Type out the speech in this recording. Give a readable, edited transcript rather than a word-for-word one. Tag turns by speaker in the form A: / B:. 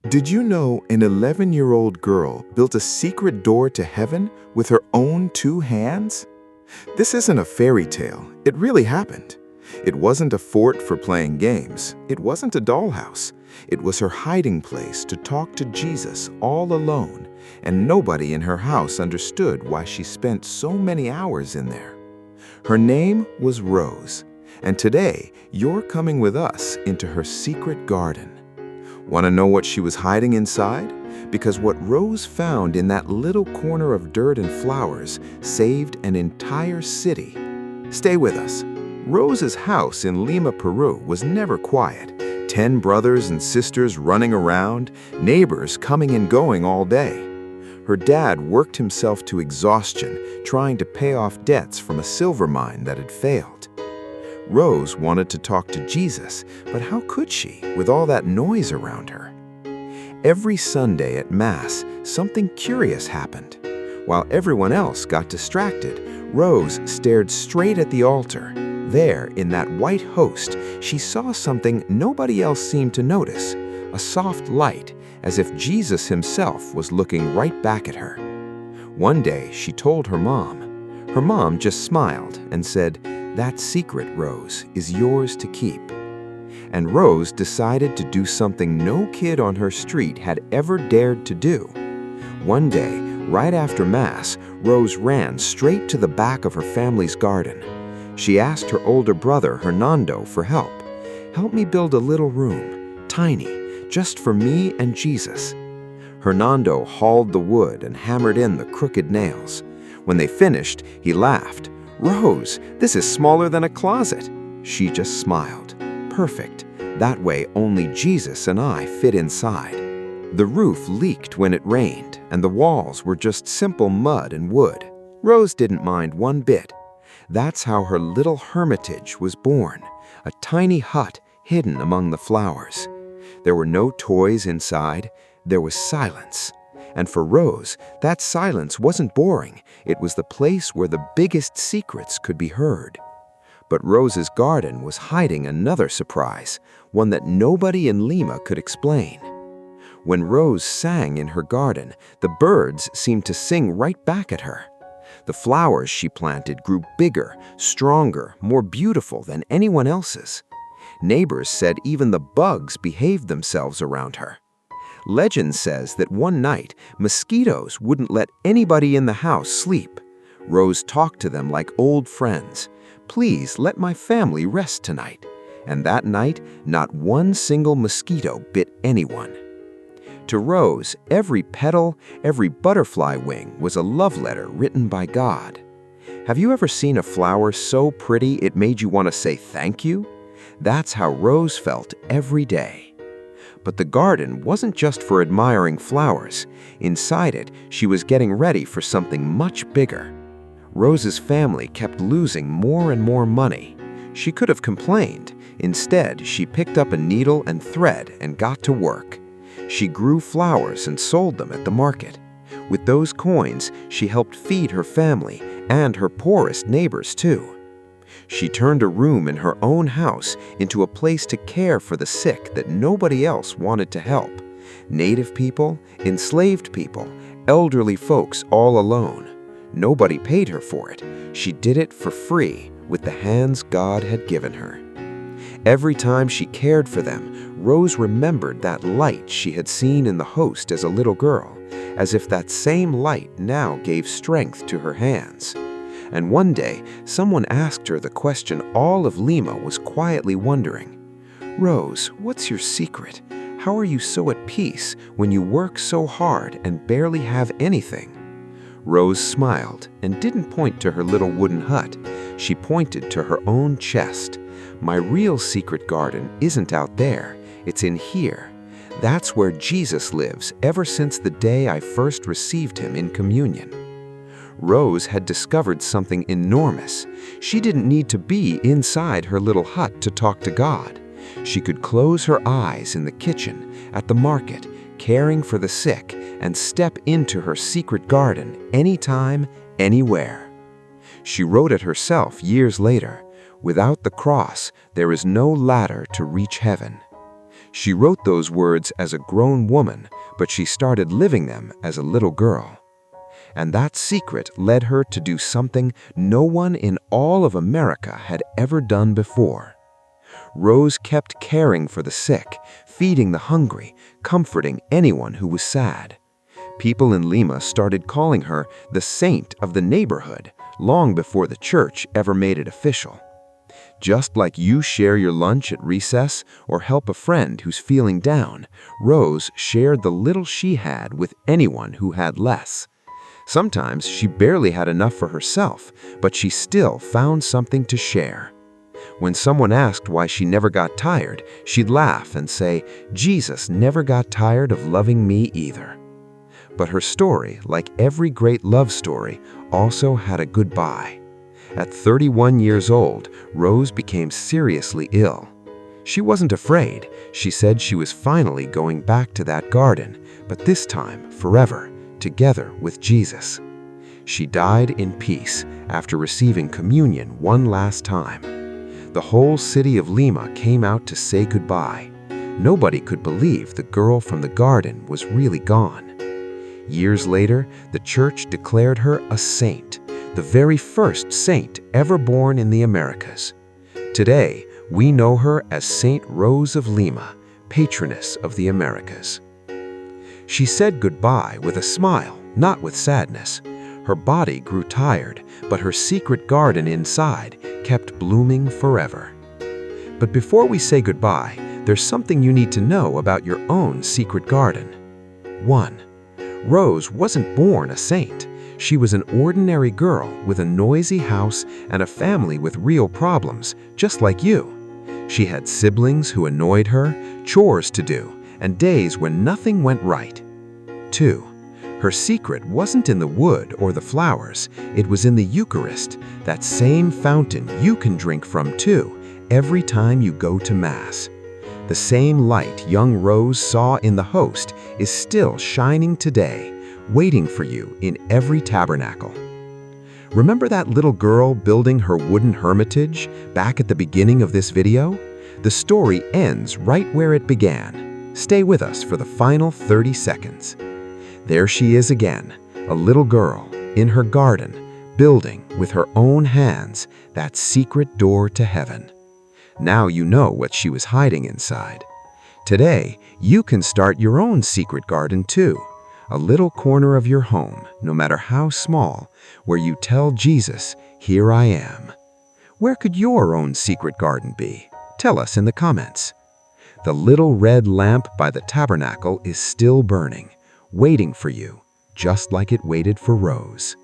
A: Did you know an 11-year-old girl built a secret door to heaven with her own two hands? This isn't a fairy tale. It really happened. It wasn't a fort for playing games. It wasn't a dollhouse. It was her hiding place to talk to Jesus all alone, and nobody in her house understood why she spent so many hours in there. Her name was Rose, and today you're coming with us into her secret garden. Want to know what she was hiding inside? Because what Rose found in that little corner of dirt and flowers saved an entire city. Stay with us. Rose's house in Lima, Peru was never quiet. 10 brothers and sisters running around, neighbors coming and going all day. Her dad worked himself to exhaustion trying to pay off debts from a silver mine that had failed. Rose wanted to talk to Jesus, but how could she with all that noise around her? Every Sunday at Mass, something curious happened. While everyone else got distracted, Rose stared straight at the altar. There, in that white host, she saw something nobody else seemed to notice, a soft light, as if Jesus himself was looking right back at her. One day, she told her mom. Her mom just smiled and said, "That secret, Rose, is yours to keep." And Rose decided to do something no kid on her street had ever dared to do. One day, right after Mass, Rose ran straight to the back of her family's garden. She asked her older brother, Hernando, for help. "Help me build a little room, tiny, just for me and Jesus." Hernando hauled the wood and hammered in the crooked nails. When they finished, he laughed. "Rose, this is smaller than a closet." She just smiled. "Perfect. That way only Jesus and I fit inside." The roof leaked when it rained, and the walls were just simple mud and wood. Rose didn't mind one bit. That's how her little hermitage was born, a tiny hut hidden among the flowers. There were no toys inside. There was silence. And for Rose, that silence wasn't boring. It was the place where the biggest secrets could be heard. But Rose's garden was hiding another surprise, one that nobody in Lima could explain. When Rose sang in her garden, the birds seemed to sing right back at her. The flowers she planted grew bigger, stronger, more beautiful than anyone else's. Neighbors said even the bugs behaved themselves around her. Legend says that one night, mosquitoes wouldn't let anybody in the house sleep. Rose talked to them like old friends. "Please let my family rest tonight." And that night, not one single mosquito bit anyone. To Rose, every petal, every butterfly wing was a love letter written by God. Have you ever seen a flower so pretty it made you want to say thank you? That's how Rose felt every day. But the garden wasn't just for admiring flowers. Inside it, she was getting ready for something much bigger. Rose's family kept losing more and more money. She could have complained. Instead, she picked up a needle and thread and got to work. She grew flowers and sold them at the market. With those coins, she helped feed her family and her poorest neighbors too. She turned a room in her own house into a place to care for the sick that nobody else wanted to help. Native people, enslaved people, elderly folks all alone. Nobody paid her for it. She did it for free with the hands God had given her. Every time she cared for them, Rose remembered that light she had seen in the host as a little girl, as if that same light now gave strength to her hands. And one day, someone asked her the question all of Lima was quietly wondering. "Rose, what's your secret? How are you so at peace when you work so hard and barely have anything?" Rose smiled and didn't point to her little wooden hut. She pointed to her own chest. "My real secret garden isn't out there. It's in here. That's where Jesus lives ever since the day I first received him in communion." Rose had discovered something enormous. She didn't need to be inside her little hut to talk to God. She could close her eyes in the kitchen, at the market, caring for the sick, and step into her secret garden anytime, anywhere. She wrote it herself years later. "Without the cross, there is no ladder to reach heaven."
B: She wrote those words as a grown woman, but she started living them as a little girl. And that secret led her to do something no one in all of America had ever done before. Rose kept caring for the sick, feeding the hungry, comforting anyone who was sad. People in Lima started calling her the saint of the neighborhood long before the church ever made it official. Just like you share your lunch at recess or help a friend who's feeling down, Rose shared the little she had with anyone who had less. Sometimes she barely had enough for herself, but she still found something to share. When someone asked why she never got tired, she'd laugh and say, "Jesus never got tired of loving me either." But her story, like every great love story, also had a goodbye. At 31 years old, Rose became seriously ill. She wasn't afraid. She said she was finally going back to that garden, but this time forever, together with Jesus. She died in peace after receiving communion one last time. The whole city of Lima came out to say goodbye. Nobody could believe the girl from the garden was really gone. Years later, the church declared her a saint, the very first saint ever born in the Americas. Today, we know her as Saint Rose of Lima, patroness of the Americas. She said goodbye with a smile, not with sadness. Her body grew tired, but her secret garden inside kept blooming forever. But before we say goodbye, there's something you need to know about your own secret garden. 1. Rose wasn't born a saint. She was an ordinary girl with a noisy house and a family with real problems, just like you. She had siblings who annoyed her, chores to do, and days when nothing went right. 2. Her secret wasn't in the wood or the flowers, it was in the Eucharist, that same fountain you can drink from too, every time you go to Mass. The same light young Rose saw in the host is still shining today, waiting for you in every tabernacle. Remember that little girl building her wooden hermitage back at the beginning of this video? The story ends right where it began. Stay with us for the final 30 seconds. There she is again, a little girl, in her garden, building with her own hands that secret door to heaven. Now you know what she was hiding inside. Today, you can start your own secret garden too, a little corner of your home, no matter how small, where you tell Jesus, "Here I am." Where could your own secret garden be? Tell us in the comments. The little red lamp by the tabernacle is still burning, waiting for you, just like it waited for Rose.